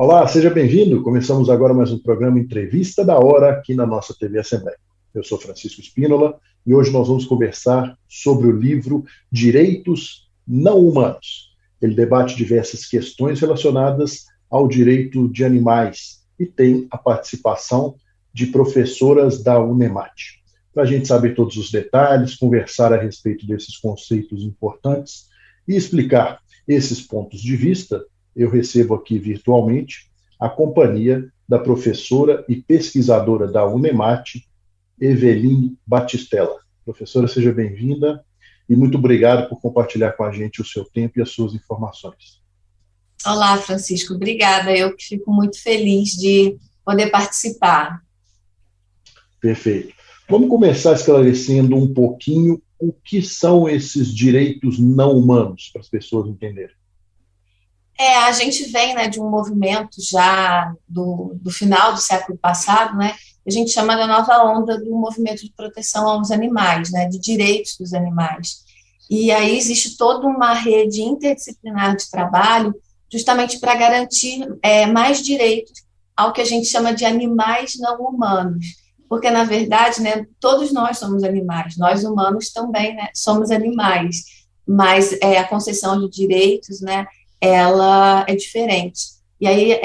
Olá, seja bem-vindo. Começamos agora mais um programa Entrevista da Hora aqui na nossa TV Assembleia. Eu sou Francisco Spínola e hoje nós vamos conversar sobre o livro Direitos Não Humanos. Ele debate diversas questões relacionadas ao direito de animais e tem a participação de professoras da UNEMAT. Para a gente saber todos os detalhes, conversar a respeito desses conceitos importantes e explicar esses pontos de vista, eu recebo aqui virtualmente a companhia da professora e pesquisadora da UNEMAT, Eveline Batistella. Professora, seja bem-vinda e muito obrigado por compartilhar com a gente o seu tempo e as suas informações. Olá, Francisco, obrigada. Eu que fico muito feliz de poder participar. Perfeito. Vamos começar esclarecendo um pouquinho o que são esses direitos não humanos, para as pessoas entenderem. A gente vem, de um movimento já do final do século passado, a gente chama da nova onda do movimento de proteção aos animais, de direitos dos animais. E aí existe toda uma rede interdisciplinar de trabalho justamente para garantir mais direitos ao que a gente chama de animais não humanos. Porque, na verdade, todos nós somos animais, nós humanos também somos animais, mas a concessão de direitos, ela é diferente. E aí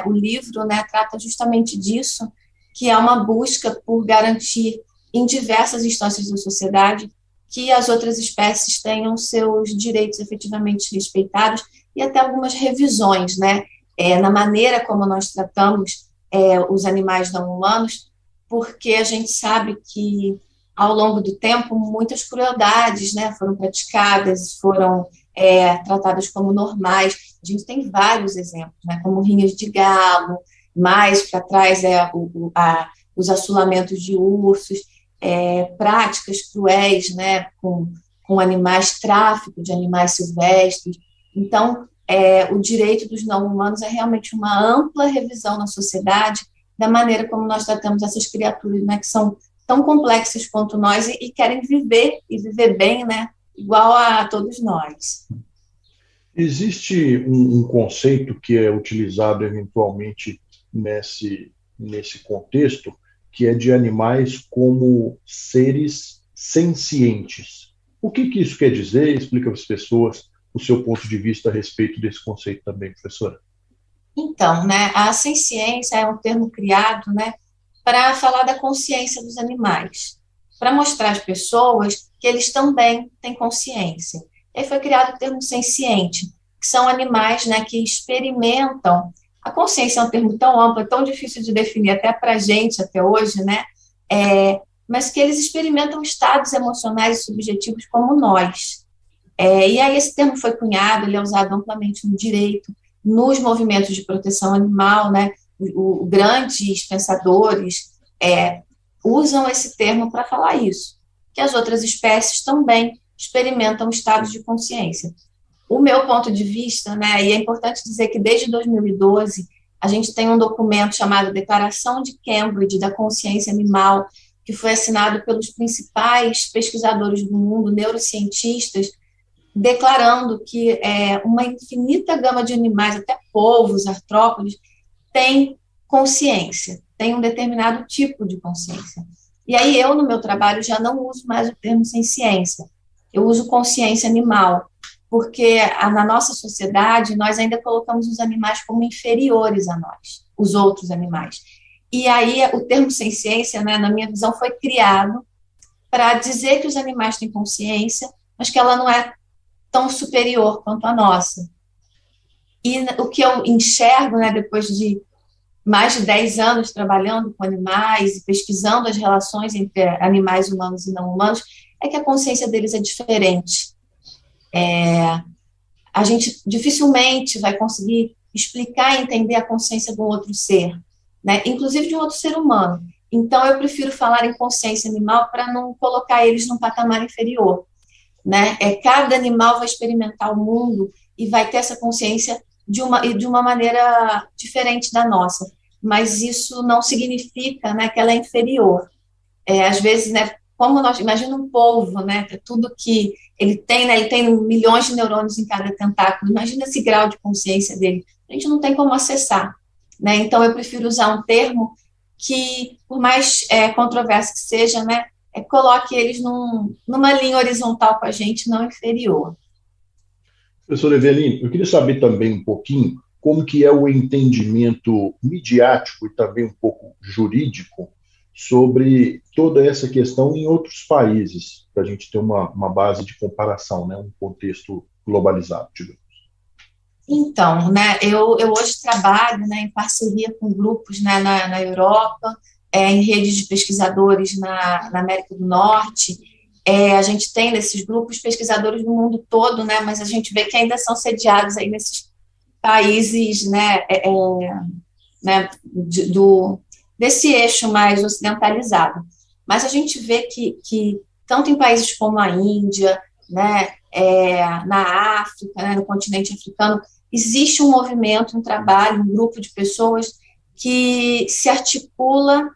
o livro trata justamente disso, que é uma busca por garantir em diversas instâncias da sociedade que as outras espécies tenham seus direitos efetivamente respeitados e até algumas revisões, na maneira como nós tratamos os animais não humanos, porque a gente sabe que, ao longo do tempo, muitas crueldades foram praticadas, foram tratadas como normais. A gente tem vários exemplos, como rinhas de galo, mais para trás os assolamentos de ursos, práticas cruéis com animais, tráfico de animais silvestres. Então, o direito dos não humanos é realmente uma ampla revisão na sociedade da maneira como nós tratamos essas criaturas, que são tão complexas quanto nós e querem viver e viver bem, igual a todos nós. Existe um conceito que é utilizado eventualmente nesse contexto, que é de animais como seres sencientes. O que isso quer dizer? Explica para as pessoas o seu ponto de vista a respeito desse conceito também, professora. Então, a senciência é um termo criado, para falar da consciência dos animais, para mostrar às pessoas que eles também têm consciência. E aí foi criado o termo senciente, que são animais, que experimentam. A consciência é um termo tão amplo, tão difícil de definir até para a gente até hoje, mas que eles experimentam estados emocionais e subjetivos como nós. E aí esse termo foi cunhado, ele é usado amplamente no direito, nos movimentos de proteção animal, grandes pensadores usam esse termo para falar isso, que as outras espécies também experimentam estados de consciência. O meu ponto de vista, e é importante dizer que desde 2012 a gente tem um documento chamado Declaração de Cambridge da Consciência Animal, que foi assinado pelos principais pesquisadores do mundo, neurocientistas, declarando que uma infinita gama de animais, até polvos, artrópodes, tem consciência, tem um determinado tipo de consciência. E aí eu, no meu trabalho, já não uso mais o termo senciência, eu uso consciência animal, porque na nossa sociedade nós ainda colocamos os animais como inferiores a nós, os outros animais. E aí o termo senciência, na minha visão, foi criado para dizer que os animais têm consciência, mas que ela não é tão superior quanto a nossa. E o que eu enxergo, depois de mais de 10 anos trabalhando com animais e pesquisando as relações entre animais humanos e não humanos, é que a consciência deles é diferente. A gente dificilmente vai conseguir explicar e entender a consciência de um outro ser, inclusive de um outro ser humano. Então, eu prefiro falar em consciência animal para não colocar eles num patamar inferior. Cada animal vai experimentar o mundo e vai ter essa consciência de uma maneira diferente da nossa, mas isso não significa que ela é inferior. Às vezes, como nós, imagina um polvo, tudo que ele tem milhões de neurônios em cada tentáculo, imagina esse grau de consciência dele, a gente não tem como acessar, né? Então, eu prefiro usar um termo que, por mais controverso que seja, né, coloque eles numa linha horizontal com a gente, não inferior. Professor Evelino, eu queria saber também um pouquinho como que é o entendimento midiático e também um pouco jurídico sobre toda essa questão em outros países, para a gente ter uma base de comparação, né, um contexto globalizado, digamos. Então, né, eu hoje trabalho, né, em parceria com grupos, né, na Europa, em redes de pesquisadores na América do Norte. A gente tem nesses grupos pesquisadores do mundo todo, né, mas a gente vê que ainda são sediados aí nesses países, né, desse eixo mais ocidentalizado. Mas a gente vê que tanto em países como a Índia, né, na África, né, no continente africano, existe um movimento, um trabalho, um grupo de pessoas que se articula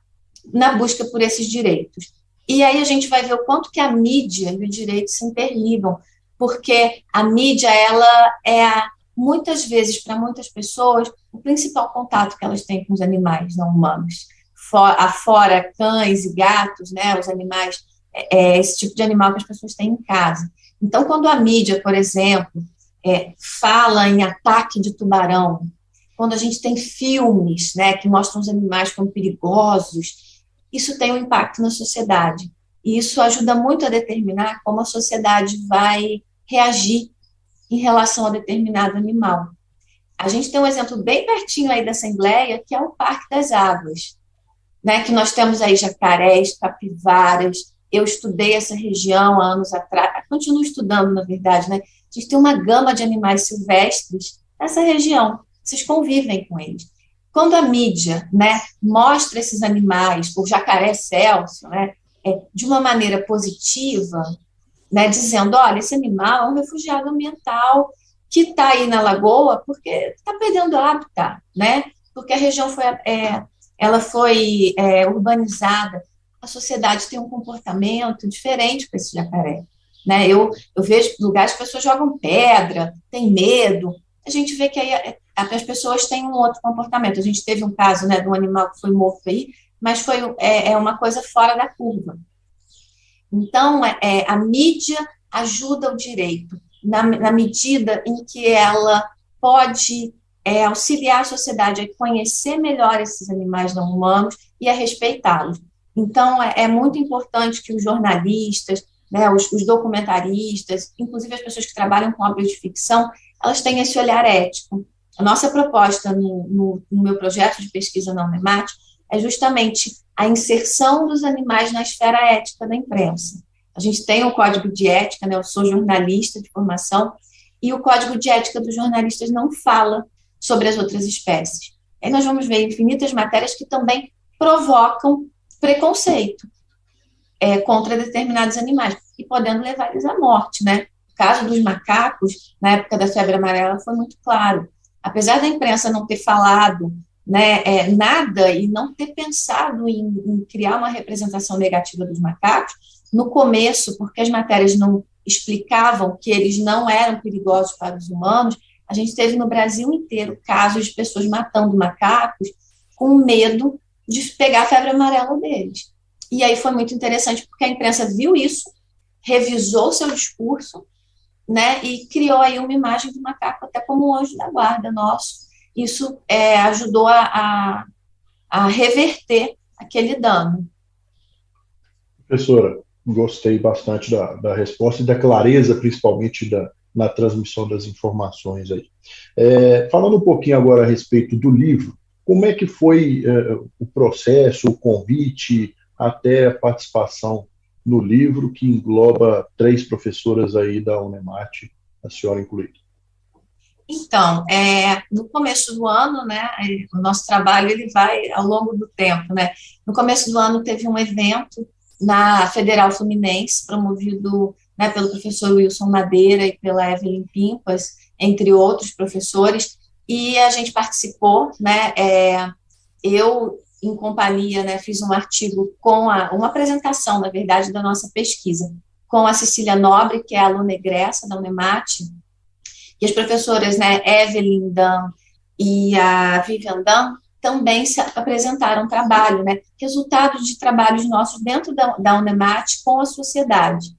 na busca por esses direitos. E aí a gente vai ver o quanto que a mídia e o direito se interligam, porque a mídia, ela muitas vezes, para muitas pessoas, o principal contato que elas têm com os animais não humanos. Afora cães e gatos, né, os animais, esse tipo de animal que as pessoas têm em casa. Então, quando a mídia, por exemplo, fala em ataque de tubarão, quando a gente tem filmes, né, que mostram os animais como perigosos, isso tem um impacto na sociedade. E isso ajuda muito a determinar como a sociedade vai reagir em relação a determinado animal. A gente tem um exemplo bem pertinho aí da Assembleia, que é o Parque das Águas, né, que nós temos aí jacarés, capivaras. Eu estudei essa região há anos atrás, continuo estudando, na verdade, né? A gente tem uma gama de animais silvestres nessa região, vocês convivem com eles. Quando a mídia, né, mostra esses animais, o jacaré Celso, né, de uma maneira positiva, né, dizendo, olha, esse animal é um refugiado ambiental que está aí na lagoa porque está perdendo hábitat, né, porque a região ela foi urbanizada, a sociedade tem um comportamento diferente com esse jacaré. Né? Eu vejo lugares que as pessoas jogam pedra, tem medo, a gente vê que aí as pessoas têm um outro comportamento. A gente teve um caso, né, de um animal que foi morto aí, mas foi uma coisa fora da curva. Então, a mídia ajuda o direito, na medida em que ela pode auxiliar a sociedade a conhecer melhor esses animais não humanos e a respeitá-los. Então, é muito importante que os jornalistas, né, os documentaristas, inclusive as pessoas que trabalham com obras de ficção, elas têm esse olhar ético. A nossa proposta no meu projeto de pesquisa na UNEMAT é justamente a inserção dos animais na esfera ética da imprensa. A gente tem o código de ética, né, eu sou jornalista de formação, e o código de ética dos jornalistas não fala sobre as outras espécies. Aí nós vamos ver infinitas matérias que também provocam preconceito contra determinados animais, e podendo levar eles à morte, né? O caso dos macacos, na época da febre amarela, foi muito claro. Apesar da imprensa não ter falado, né, nada e não ter pensado em criar uma representação negativa dos macacos, no começo, porque as matérias não explicavam que eles não eram perigosos para os humanos, a gente teve no Brasil inteiro casos de pessoas matando macacos com medo de pegar a febre amarela deles. E aí foi muito interessante, porque a imprensa viu isso, revisou seu discurso, né, e criou aí uma imagem do macaco até como um anjo da guarda nosso. Isso ajudou a reverter aquele dano. Professora, gostei bastante da resposta e da clareza, principalmente na transmissão das informações aí. Falando um pouquinho agora a respeito do livro, como é que foi o processo, o convite, até a participação no livro, que engloba 3 professoras aí da UNEMAT, a senhora incluída? Então, no começo do ano, né, o nosso trabalho ele vai ao longo do tempo, né? No começo do ano teve um evento na Federal Fluminense, promovido, né, pelo professor Wilson Madeira e pela Evelyn Pimpas, entre outros professores, e a gente participou, né, eu, em companhia, né, fiz um artigo uma apresentação, na verdade, da nossa pesquisa, com a Cecília Nobre, que é aluna egressa da UNEMAT, e as professoras, né, Evelyn Dan e a Vivian Dan também se apresentaram trabalho, né, resultados de trabalhos nossos dentro da Unemat com a sociedade.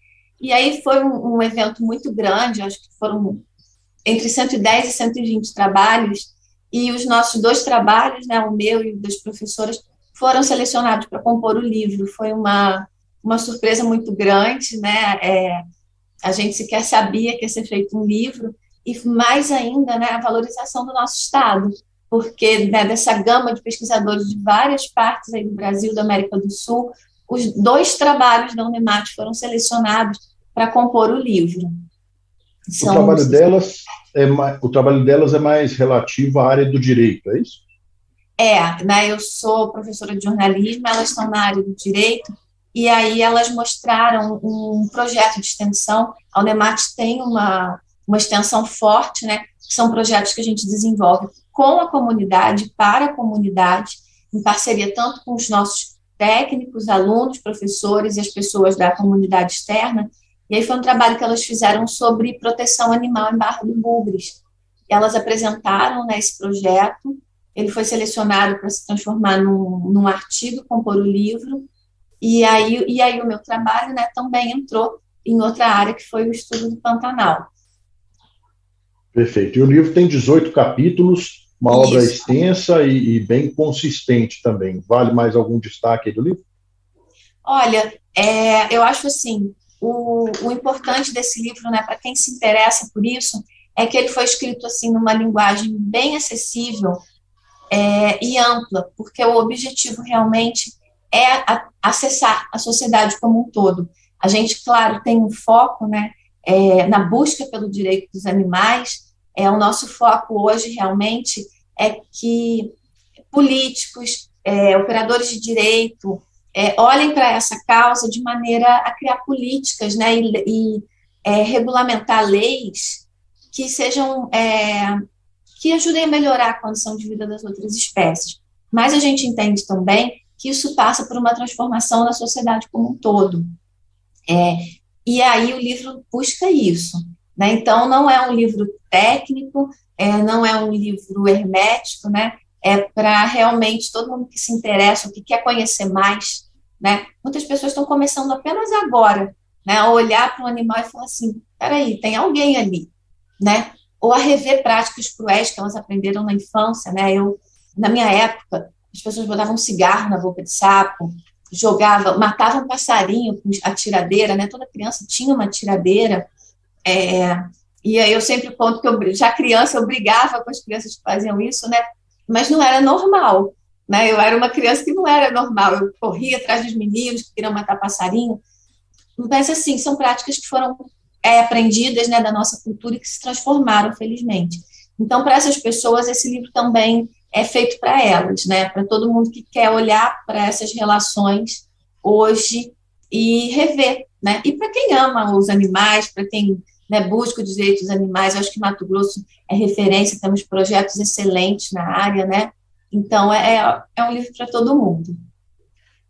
E aí foi um evento muito grande, acho que foram entre 110 e 120 trabalhos, e os nossos 2 trabalhos, né, o meu e o das professoras, foram selecionados para compor o livro. Foi uma surpresa muito grande, né? A gente sequer sabia que ia ser feito um livro, e mais ainda, né, a valorização do nosso Estado, porque, né, dessa gama de pesquisadores de várias partes aí do Brasil, da América do Sul, os 2 trabalhos da Unemat foram selecionados para compor o livro. O trabalho delas é mais relativo à área do direito, é isso? Né, eu sou professora de jornalismo, elas estão na área do direito, e aí elas mostraram um projeto de extensão. A Unemat tem uma extensão forte, né, que são projetos que a gente desenvolve com a comunidade, para a comunidade, em parceria tanto com os nossos técnicos, alunos, professores e as pessoas da comunidade externa. E aí foi um trabalho que elas fizeram sobre proteção animal em Barra do Bugres. Elas apresentaram, né, esse projeto, ele foi selecionado para se transformar num artigo, compor o livro, e aí o meu trabalho, né, também entrou em outra área, que foi o estudo do Pantanal. Perfeito. E o livro tem 18 capítulos, uma obra extensa e bem consistente também. Vale mais algum destaque aí do livro? Olha, eu acho assim, o importante desse livro, né, para quem se interessa por isso, é que ele foi escrito assim numa linguagem bem acessível e ampla, porque o objetivo realmente é acessar a sociedade como um todo. A gente, claro, tem um foco, né, na busca pelo direito dos animais. O nosso foco hoje realmente é que políticos, operadores de direito, olhem para essa causa de maneira a criar políticas, né, e regulamentar leis que sejam que ajudem a melhorar a condição de vida das outras espécies. Mas a gente entende também que isso passa por uma transformação na sociedade como um todo. E aí o livro busca isso, né? Então, não é um livro técnico, não é um livro hermético, né? É para realmente todo mundo que se interessa, que quer conhecer mais, né? Muitas pessoas estão começando apenas agora, né, a olhar para um animal e falar assim, peraí, tem alguém ali, né? Ou a rever práticas cruéis que elas aprenderam na infância, né? Na minha época, as pessoas botavam um cigarro na boca de sapo, matavam um passarinho com a tiradeira, né? Toda criança tinha uma tiradeira, e aí eu sempre conto que já criança eu brigava com as crianças que faziam isso, né? Mas não era normal, né? Eu era uma criança que não era normal, eu corria atrás dos meninos que queriam matar passarinho, mas assim, são práticas que foram aprendidas, né, da nossa cultura e que se transformaram, felizmente. Então, para essas pessoas, esse livro também é feito para elas, né, para todo mundo que quer olhar para essas relações hoje e rever, né, e para quem ama os animais, para quem, né, busca os direitos dos animais. Eu acho que Mato Grosso é referência, temos projetos excelentes na área, né, então é um livro para todo mundo.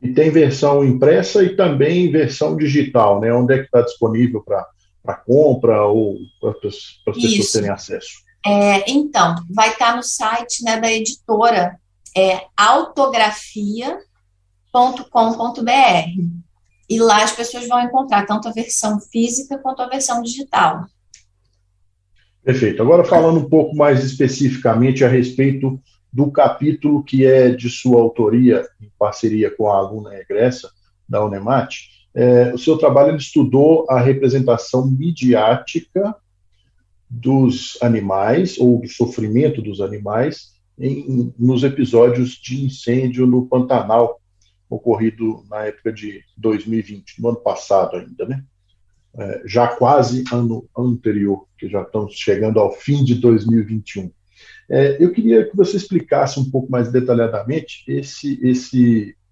E tem versão impressa e também versão digital, né, onde é que está disponível para compra ou para as pessoas terem acesso? Então, vai estar no site, né, da editora, autografia.com.br, e lá as pessoas vão encontrar tanto a versão física quanto a versão digital. Perfeito. Agora, falando um pouco mais especificamente a respeito do capítulo que é de sua autoria, em parceria com a aluna egressa da Unemat, o seu trabalho estudou a representação midiática dos animais, ou do sofrimento dos animais, nos episódios de incêndio no Pantanal, ocorrido na época de 2020, no ano passado ainda, né? Já quase ano anterior, que já estamos chegando ao fim de 2021. Eu queria que você explicasse um pouco mais detalhadamente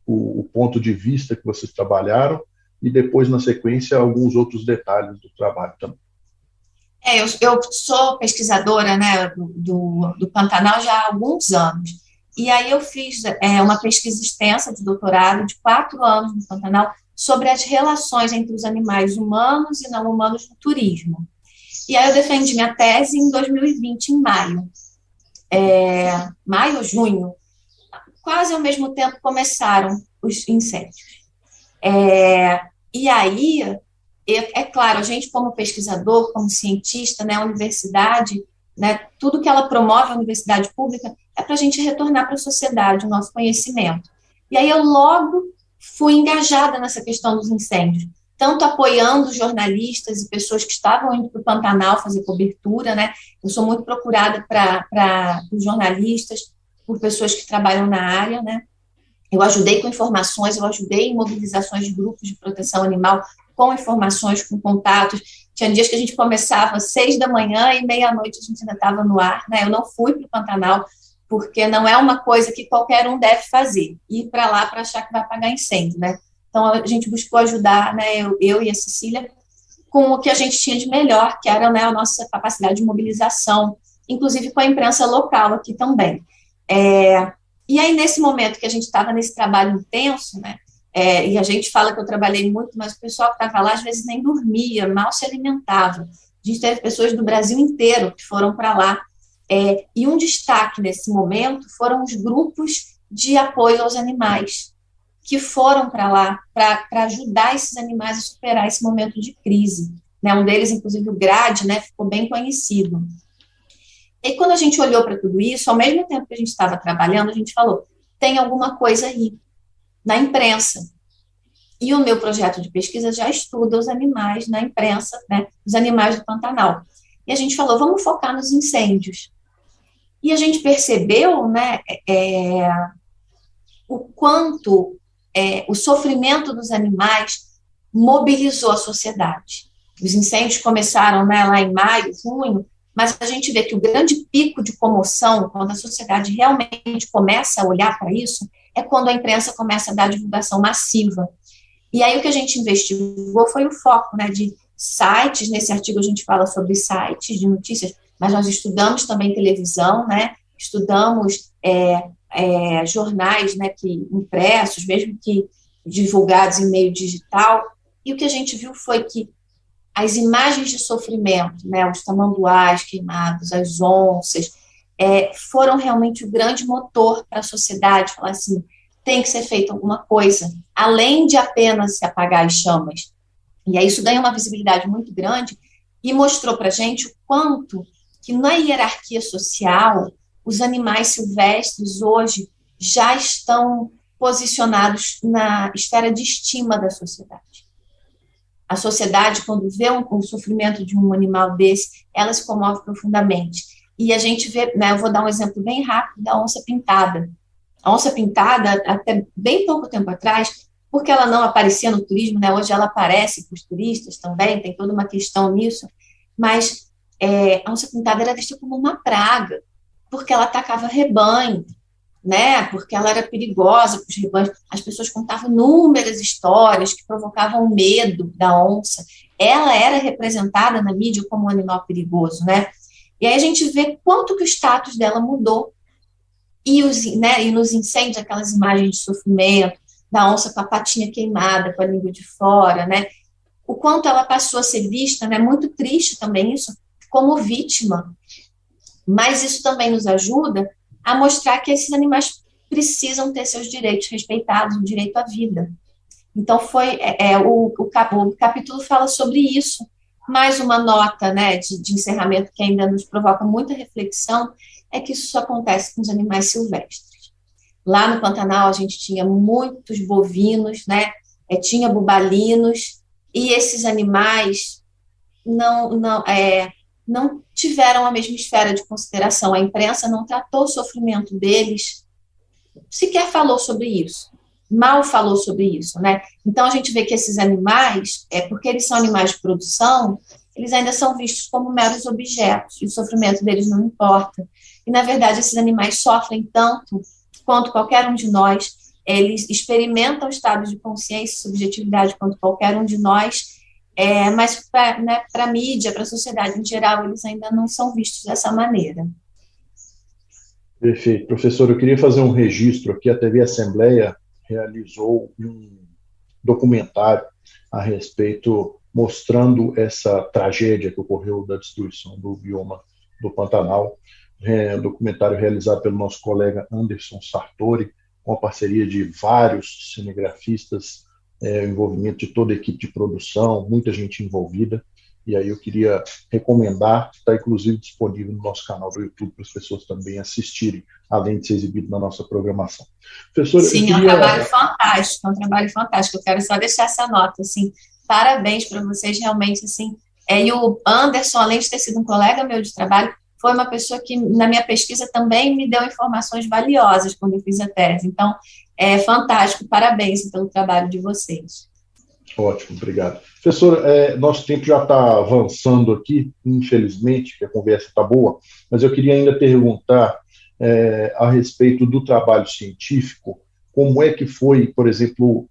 o ponto de vista que vocês trabalharam e depois, na sequência, alguns outros detalhes do trabalho também. Eu sou pesquisadora, né, do Pantanal já há alguns anos, e aí eu fiz uma pesquisa extensa de doutorado de 4 anos no Pantanal sobre as relações entre os animais humanos e não humanos no turismo. E aí eu defendi minha tese em 2020, em maio ou junho, quase ao mesmo tempo começaram os incêndios. E aí, claro, a gente como pesquisador, como cientista, né, a universidade, né, tudo que ela promove, a universidade pública, é para a gente retornar para a sociedade o nosso conhecimento. E aí eu logo fui engajada nessa questão dos incêndios, tanto apoiando jornalistas e pessoas que estavam indo para o Pantanal fazer cobertura, né? Eu sou muito procurada para os jornalistas, por pessoas que trabalham na área, né? Eu ajudei com informações, eu ajudei em mobilizações de grupos de proteção animal, com informações, com contatos. Tinha dias que a gente começava às 6 da manhã e meia-noite a gente ainda estava no ar, né? Eu não fui para o Pantanal, porque não é uma coisa que qualquer um deve fazer, ir para lá para achar que vai apagar incêndio, né? Então, a gente buscou ajudar, né, eu e a Cecília, com o que a gente tinha de melhor, que era, né, a nossa capacidade de mobilização, inclusive com a imprensa local aqui também. E aí, nesse momento que a gente estava nesse trabalho intenso, né, e a gente fala que eu trabalhei muito, mas o pessoal que estava lá, às vezes, nem dormia, mal se alimentava. A gente teve pessoas do Brasil inteiro que foram para lá. E um destaque nesse momento foram os grupos de apoio aos animais, que foram para lá para ajudar esses animais a superar esse momento de crise. Né? Um deles, inclusive, o GRAD, né, ficou bem conhecido. E quando a gente olhou para tudo isso, ao mesmo tempo que a gente estava trabalhando, a gente falou, tem alguma coisa aí, na imprensa. E o meu projeto de pesquisa já estuda os animais na imprensa, né, os animais do Pantanal. E a gente falou, vamos focar nos incêndios. E a gente percebeu, né, o quanto o sofrimento dos animais mobilizou a sociedade. Os incêndios começaram, né, lá em maio, junho, mas a gente vê que o grande pico de comoção, quando a sociedade realmente começa a olhar para isso, é quando a imprensa começa a dar divulgação massiva. E aí o que a gente investigou foi o foco, né, de sites. Nesse artigo a gente fala sobre sites de notícias, mas nós estudamos também televisão, né, estudamos jornais, né, impressos, mesmo que divulgados em meio digital, e o que a gente viu foi que as imagens de sofrimento, né, os tamanduás queimados, as onças, foram realmente o grande motor para a sociedade, falar assim, tem que ser feita alguma coisa, além de apenas se apagar as chamas. E aí isso ganhou uma visibilidade muito grande e mostrou para a gente o quanto que na hierarquia social os animais silvestres hoje já estão posicionados na esfera de estima da sociedade. A sociedade, quando vê o sofrimento de um animal desse, ela se comove profundamente. E a gente vê, né, eu vou dar um exemplo bem rápido da onça-pintada. A onça-pintada, até bem pouco tempo atrás, porque ela não aparecia no turismo, né, hoje ela aparece para os turistas também, tem toda uma questão nisso, mas a onça-pintada era vista como uma praga, porque ela atacava rebanho, né? Porque ela era perigosa para os rebanhos. As pessoas contavam inúmeras histórias que provocavam medo da onça. Ela era representada na mídia como um animal perigoso, né? E aí a gente vê quanto que o status dela mudou. E nos incêndios, aquelas imagens de sofrimento, da onça com a patinha queimada, com a língua de fora, né? O quanto ela passou a ser vista, né? Muito triste também isso, como vítima. Mas isso também nos ajuda a mostrar que esses animais precisam ter seus direitos respeitados, o direito à vida. Então, o capítulo fala sobre isso. Mais uma nota, né, de encerramento que ainda nos provoca muita reflexão é que isso só acontece com os animais silvestres. Lá no Pantanal, a gente tinha muitos bovinos, né, tinha bubalinos, e esses animais não tiveram a mesma esfera de consideração. A imprensa não tratou o sofrimento deles, sequer falou sobre isso, mal falou sobre isso, né? Então, a gente vê que esses animais, porque eles são animais de produção, eles ainda são vistos como meros objetos, e o sofrimento deles não importa. E, na verdade, esses animais sofrem tanto quanto qualquer um de nós, eles experimentam estados de consciência e subjetividade quanto qualquer um de nós, mas para a mídia, para a sociedade em geral, eles ainda não são vistos dessa maneira. Perfeito. Professor, eu queria fazer um registro aqui. A TV Assembleia realizou um documentário a respeito, mostrando essa tragédia que ocorreu da destruição do bioma do Pantanal. Documentário realizado pelo nosso colega Anderson Sartori, uma parceria de vários cinegrafistas, o envolvimento de toda a equipe de produção, muita gente envolvida, e aí eu queria recomendar, está inclusive disponível no nosso canal do YouTube para as pessoas também assistirem, além de ser exibido na nossa programação. Professora, sim, é um trabalho fantástico, eu quero só deixar essa nota, assim, parabéns para vocês, realmente, assim, e o Anderson, além de ter sido um colega meu de trabalho, foi uma pessoa que, na minha pesquisa, também me deu informações valiosas quando eu fiz a tese. Então, é fantástico, parabéns pelo trabalho de vocês. Ótimo, obrigado. Professor, nosso tempo já está avançando aqui, infelizmente, que a conversa está boa, mas eu queria ainda perguntar a respeito do trabalho científico, como é que foi, por exemplo,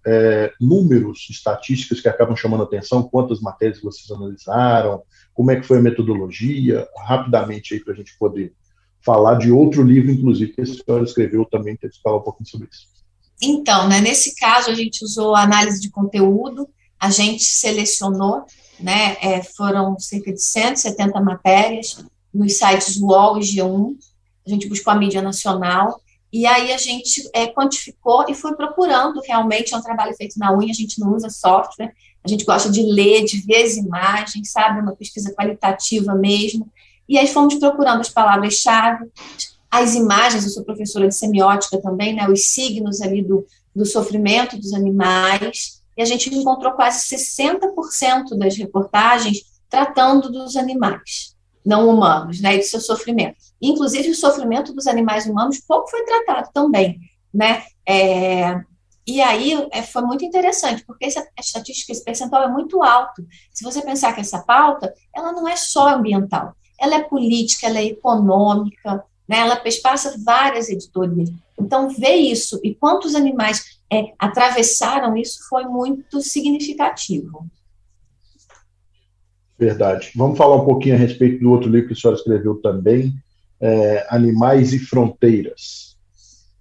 números, estatísticas que acabam chamando a atenção, quantas matérias vocês analisaram, como é que foi a metodologia, rapidamente aí para a gente poder falar de outro livro, inclusive, que a senhora escreveu também, que a gente fala um pouquinho sobre isso. Então, né, nesse caso, a gente usou análise de conteúdo, a gente selecionou, né, foram cerca de 170 matérias nos sites UOL e G1, a gente buscou a mídia nacional, e aí a gente quantificou e foi procurando, realmente é um trabalho feito na unha, a gente não usa software, a gente gosta de ler, de ver as imagens, sabe, uma pesquisa qualitativa mesmo, e aí fomos procurando as palavras-chave, as imagens, eu sou professora de semiótica também, né, os signos ali do sofrimento dos animais, e a gente encontrou quase 60% das reportagens tratando dos animais não humanos, né, e do seu sofrimento. Inclusive, o sofrimento dos animais humanos pouco foi tratado também, né, e aí foi muito interessante, porque essa estatística, esse percentual é muito alto. Se você pensar que essa pauta, ela não é só ambiental, ela é política, ela é econômica, né, ela passa várias editorias. Então, ver isso e quantos animais atravessaram isso foi muito significativo. Verdade. Vamos falar um pouquinho a respeito do outro livro que a senhora escreveu também, Animais e Fronteiras.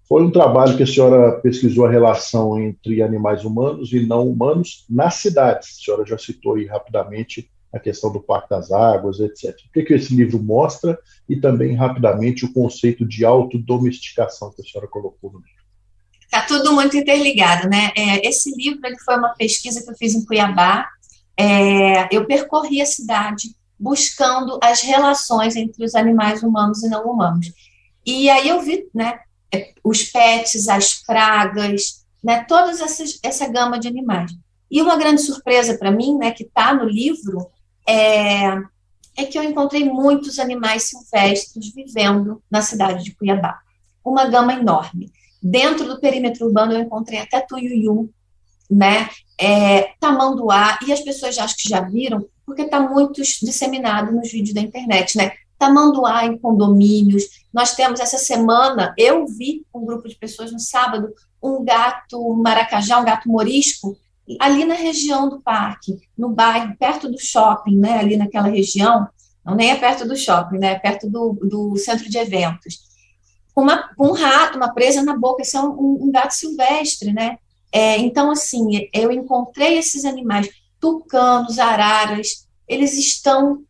Foi um trabalho que a senhora pesquisou a relação entre animais humanos e não humanos nas cidades. A senhora já citou aí rapidamente a questão do Parque das Águas, etc. O que esse livro mostra e também, rapidamente, o conceito de autodomesticação que a senhora colocou no livro. Está tudo muito interligado, né? Esse livro ele foi uma pesquisa que eu fiz em Cuiabá. Eu percorri a cidade buscando as relações entre os animais humanos e não humanos. E aí eu vi, né, os pets, as pragas, né, toda essa gama de animais. E uma grande surpresa para mim, né, que está no livro, é que eu encontrei muitos animais silvestres vivendo na cidade de Cuiabá. Uma gama enorme. Dentro do perímetro urbano eu encontrei até tuiuiu, né, tamanduá, e as pessoas acho que já viram, porque está muito disseminado nos vídeos da internet, né, tamanduá em condomínios. Nós temos essa semana, eu vi um grupo de pessoas no sábado, um gato maracajá, um gato morisco, ali na região do parque, no bairro, perto do shopping, né, ali naquela região, não nem é perto do shopping, né, é perto do centro de eventos, com um rato, uma presa na boca. Esse é um gato silvestre, né? Então, assim, eu encontrei esses animais, tucanos, araras, eles estão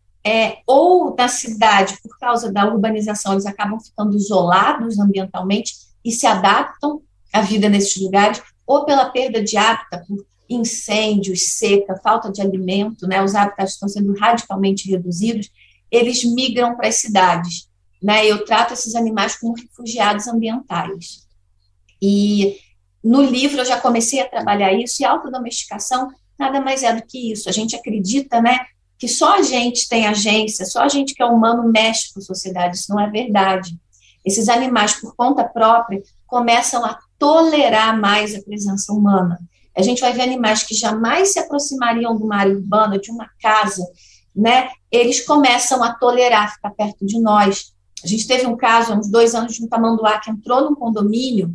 ou na cidade, por causa da urbanização, eles acabam ficando isolados ambientalmente e se adaptam à vida nesses lugares, ou pela perda de hábitat, por incêndios, seca, falta de alimento, né? Os hábitats estão sendo radicalmente reduzidos, eles migram para as cidades, né? Eu trato esses animais como refugiados ambientais. E no livro eu já comecei a trabalhar isso, e a autodomesticação nada mais é do que isso. A gente acredita, né, que só a gente tem agência, só a gente que é humano mexe com a sociedade. Isso não é verdade. Esses animais, por conta própria, começam a tolerar mais a presença humana. A gente vai ver animais que jamais se aproximariam de uma área urbana, de uma casa, né? Eles começam a tolerar, ficar perto de nós. A gente teve um caso, há uns 2 anos, de um tamanduá que entrou num condomínio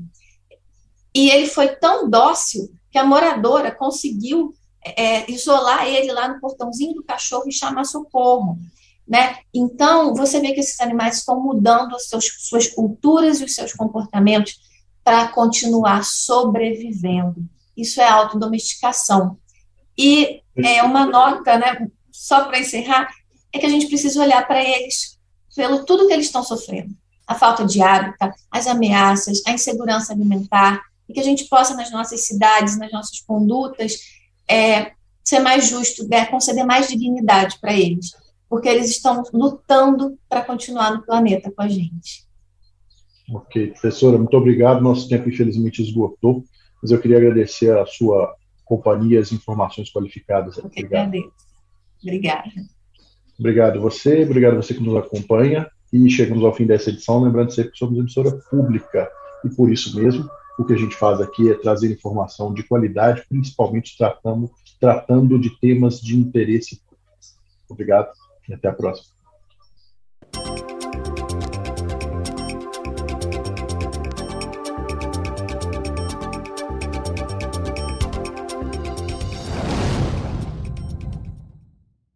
e ele foi tão dócil que a moradora conseguiu isolar ele lá no portãozinho do cachorro e chamar socorro, né? Então, você vê que esses animais estão mudando suas culturas e os seus comportamentos para continuar sobrevivendo. Isso é autodomesticação. E uma nota, né, só para encerrar, é que a gente precisa olhar para eles pelo tudo que eles estão sofrendo. a falta de hábitat, as ameaças, a insegurança alimentar, e que a gente possa, nas nossas cidades, nas nossas condutas, ser mais justo, né, conceder mais dignidade para eles, porque eles estão lutando para continuar no planeta com a gente. Ok, professora, muito obrigado. Nosso tempo, infelizmente, esgotou, mas eu queria agradecer a sua companhia, as informações qualificadas. Eu que agradeço. Obrigada. Obrigado você que nos acompanha, e chegamos ao fim dessa edição, lembrando sempre que somos emissora pública, e por isso mesmo, o que a gente faz aqui é trazer informação de qualidade, principalmente tratando de temas de interesse público. Obrigado e até a próxima.